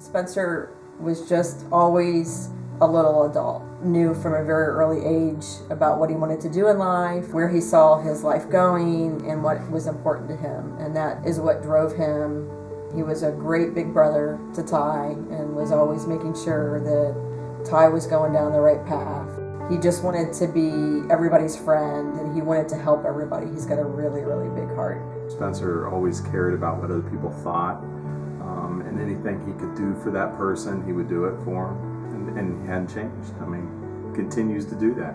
Spencer was just always a little adult, knew from a very early age about what he wanted to do in life, where he saw his life going, and what was important to him. And that is what drove him. He was a great big brother to Ty and was always making sure that Ty was going down the right path. He just wanted to be everybody's friend, and he wanted to help everybody. He's got a really, really big heart. Spencer always cared about what other people thought, and anything he could do for that person, he would do it for him, and he hadn't changed. I mean, continues to do that.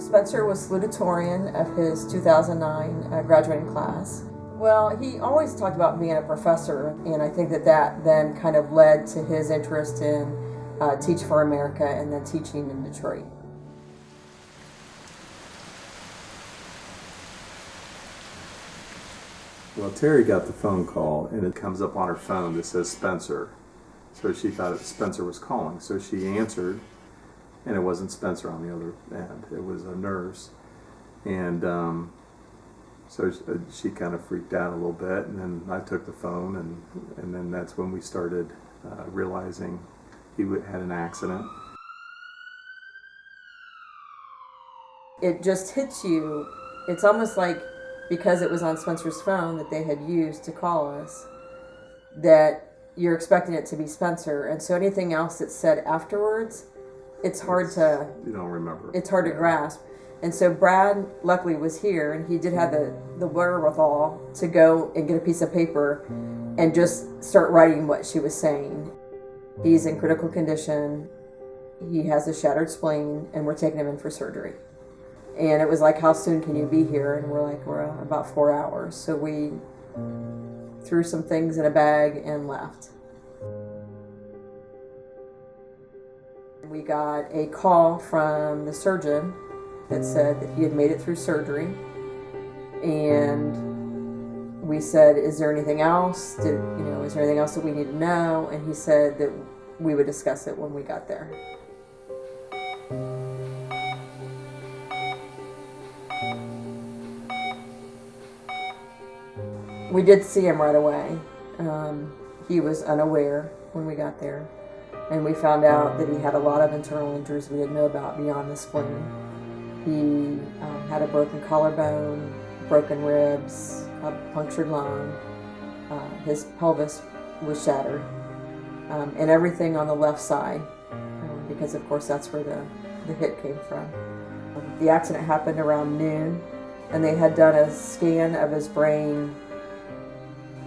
Spencer was salutatorian of his 2009 graduating class. Well, he always talked about being a professor, and I think that then kind of led to his interest in Teach for America and then teaching in Detroit. Well, Terry got the phone call, and it comes up on her phone that says Spencer. So she thought Spencer was calling. So she answered, and it wasn't Spencer on the other end. It was a nurse. And so she kind of freaked out a little bit, and then I took the phone, and then that's when we started realizing he had an accident. It just hits you. It's almost like because it was on Spencer's phone that they had used to call us, that you're expecting it to be Spencer. And so anything else that's said afterwards, it's hard to... You don't remember. It's hard to grasp. And so Brad, luckily, was here, and he did have the wherewithal to go and get a piece of paper and just start writing what she was saying. He's in critical condition. He has a shattered spleen, and we're taking him in for surgery. And it was like, how soon can you be here? And we're like, we're about 4 hours. So we threw some things in a bag and left. We got a call from the surgeon that said that he had made it through surgery. And we said, is there anything else? Is there anything else that we need to know? And he said that we would discuss it when we got there. We did see him right away. He was unaware when we got there. And we found out that he had a lot of internal injuries we didn't know about beyond the spleen. He had a broken collarbone, broken ribs, a punctured lung. His pelvis was shattered. And everything on the left side, because of course that's where the hit came from. The accident happened around noon, and they had done a scan of his brain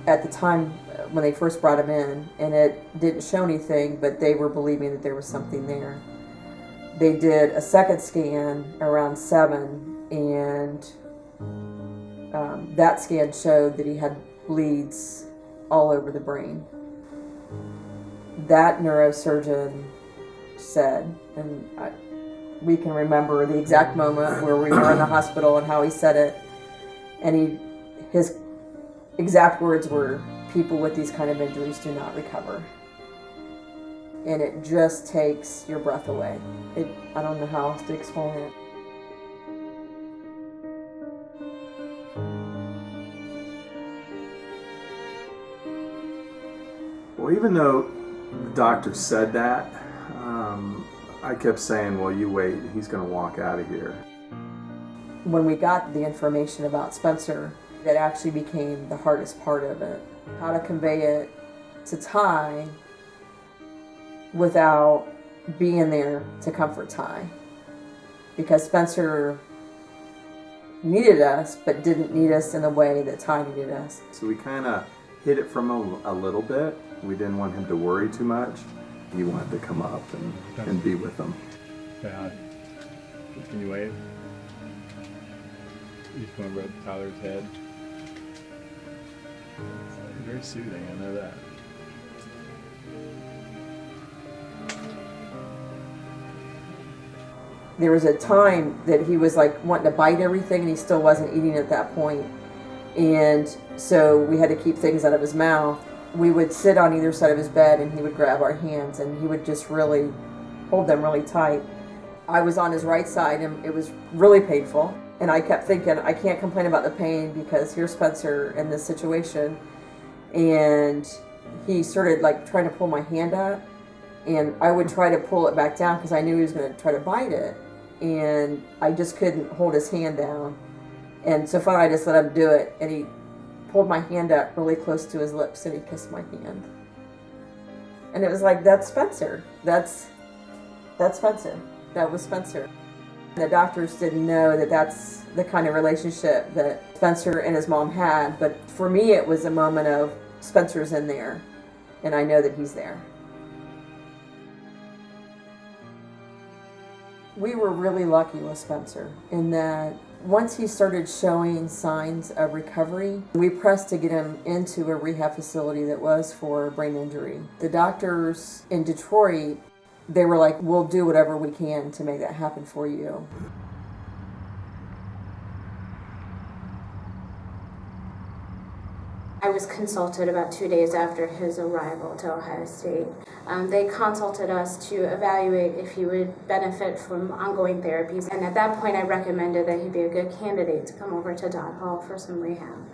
at the time when they first brought him in, and it didn't show anything, but they were believing that there was something there. They did a second scan around 7, and that scan showed that he had bleeds all over the brain. That neurosurgeon said, and we can remember the exact moment where we were in the hospital and how he said it, and his exact words were, people with these kind of injuries do not recover. And it just takes your breath away. I don't know how else to explain it. Well, even though the doctor said that, I kept saying, well, you wait, he's going to walk out of here. When we got the information about Spencer, that actually became the hardest part of it. How to convey it to Ty without being there to comfort Ty. Because Spencer needed us, but didn't need us in the way that Ty needed us. So we kind of hid it from him a little bit. We didn't want him to worry too much. He wanted to come up and be with them. Bad. Can you wave? He's going to rub Tyler's head. Very soothing, I know that. There was a time that he was like wanting to bite everything, and he still wasn't eating at that point. And so we had to keep things out of his mouth. We would sit on either side of his bed, and he would grab our hands, and he would just really hold them really tight. I was on his right side, and it was really painful. And I kept thinking, I can't complain about the pain because here's Spencer in this situation. And he started like trying to pull my hand up, and I would try to pull it back down because I knew he was going to try to bite it, and I just couldn't hold his hand down. And so finally I just let him do it, and he pulled my hand up really close to his lips and he kissed my hand. And it was like, that's Spencer. That's Spencer. That was Spencer. The doctors didn't know that that's the kind of relationship that Spencer and his mom had, but for me it was a moment of Spencer's in there, and I know that he's there. We were really lucky with Spencer in that once he started showing signs of recovery, we pressed to get him into a rehab facility that was for brain injury. The doctors in Detroit, they were like, we'll do whatever we can to make that happen for you. I was consulted about 2 days after his arrival to Ohio State. They consulted us to evaluate if he would benefit from ongoing therapies, and at that point I recommended that he'd be a good candidate to come over to Dodd Hall for some rehab.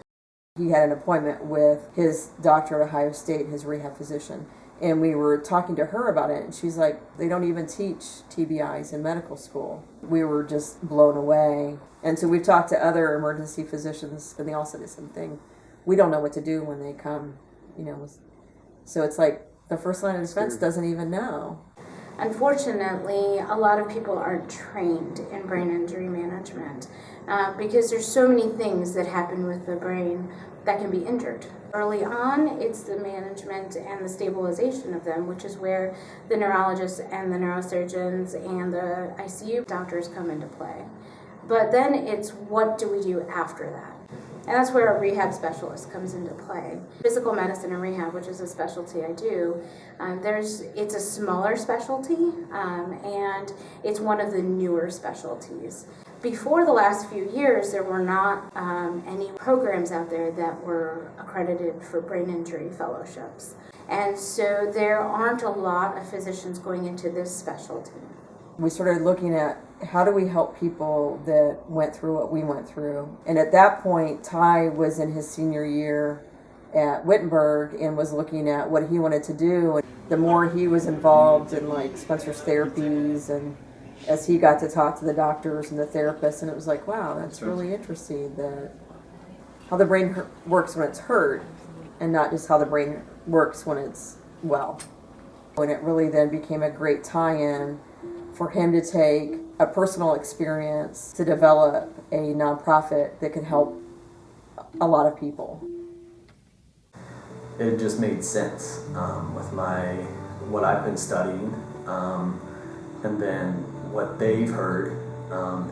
He had an appointment with his doctor at Ohio State, his rehab physician, and we were talking to her about it, and she's like, they don't even teach TBIs in medical school. We were just blown away. And so we've talked to other emergency physicians, and they all said the same thing. We don't know what to do when they come, So it's like the first line of defense doesn't even know. Unfortunately, a lot of people aren't trained in brain injury management because there's so many things that happen with the brain that can be injured. Early on, it's the management and the stabilization of them, which is where the neurologists and the neurosurgeons and the ICU doctors come into play. But then it's what do we do after that? And that's where a rehab specialist comes into play. Physical medicine and rehab, which is a specialty I do, it's a smaller specialty, and it's one of the newer specialties. Before the last few years, there were not any programs out there that were accredited for brain injury fellowships. And so there aren't a lot of physicians going into this specialty. We started looking at how do we help people that went through what we went through. And at that point, Ty was in his senior year at Wittenberg and was looking at what he wanted to do. And the more he was involved in like Spencer's therapies, and as he got to talk to the doctors and the therapists, and it was like, wow, that's really interesting, that how the brain works when it's hurt and not just how the brain works when it's well. And it really then became a great tie-in for him to take a personal experience to develop a nonprofit that could help a lot of people. It just made sense with what I've been studying, and then what they've heard.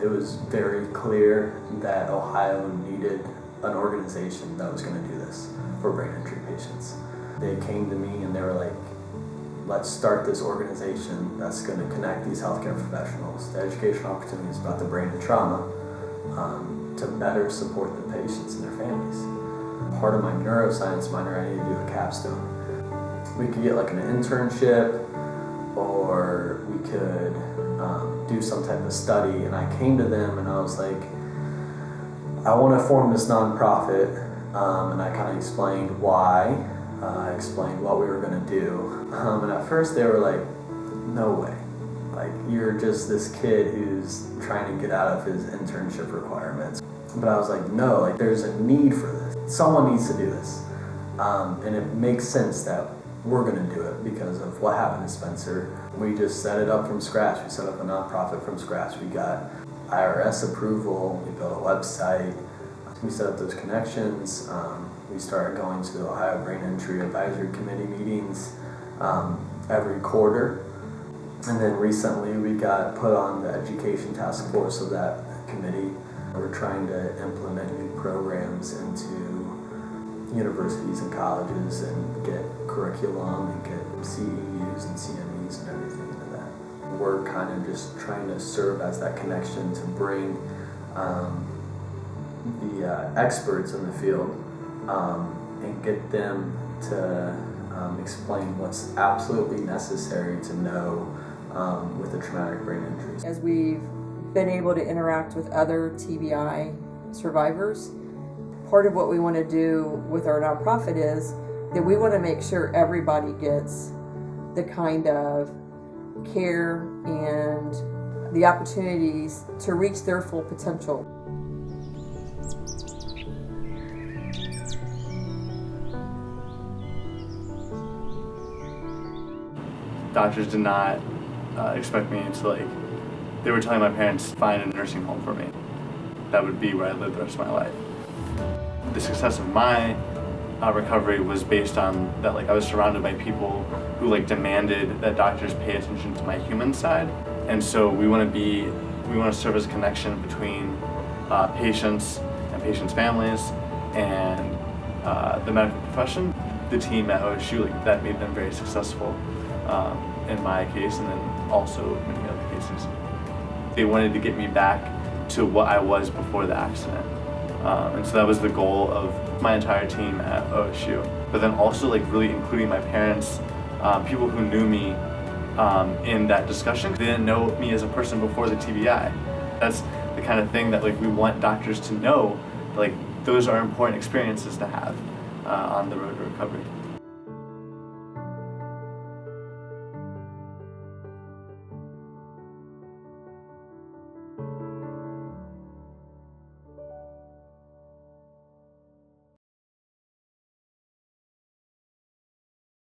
It was very clear that Ohio needed an organization that was going to do this for brain injury patients. They came to me and they were like, let's start this organization that's going to connect these healthcare professionals, the educational opportunities about the brain and trauma, to better support the patients and their families. Part of my neuroscience minor, I need to do a capstone. We could get like an internship, or we could do some type of study. And I came to them and I was like, I want to form this nonprofit, and I kind of explained why. I explained what we were going to do. And at first they were like, no way. Like, you're just this kid who's trying to get out of his internship requirements. But I was like, no, like there's a need for this. Someone needs to do this. And it makes sense that we're going to do it because of what happened to Spencer. We just set it up from scratch. We set up a nonprofit from scratch. We got IRS approval. We built a website. We set up those connections. We started going to the Ohio Brain Injury Advisory Committee meetings every quarter. And then recently we got put on the education task force of that committee. We're trying to implement new programs into universities and colleges and get curriculum and get CEUs and CMEs and everything into that. We're kind of just trying to serve as that connection to bring the experts in the field and get them to explain what's absolutely necessary to know with a traumatic brain injury. As we've been able to interact with other TBI survivors, part of what we want to do with our nonprofit is that we want to make sure everybody gets the kind of care and the opportunities to reach their full potential. Doctors did not expect me to they were telling my parents to find a nursing home for me. That would be where I lived the rest of my life. The success of my recovery was based on that I was surrounded by people who demanded that doctors pay attention to my human side. And so we want to serve as a connection between patients and patients' families and the medical profession. The team at OSU, that made them very successful in my case, and then also many other cases. They wanted to get me back to what I was before the accident. And so that was the goal of my entire team at OSU. But then also really including my parents, people who knew me in that discussion. They didn't know me as a person before the TBI. That's the kind of thing that we want doctors to know. Those are important experiences to have on the road to recovery.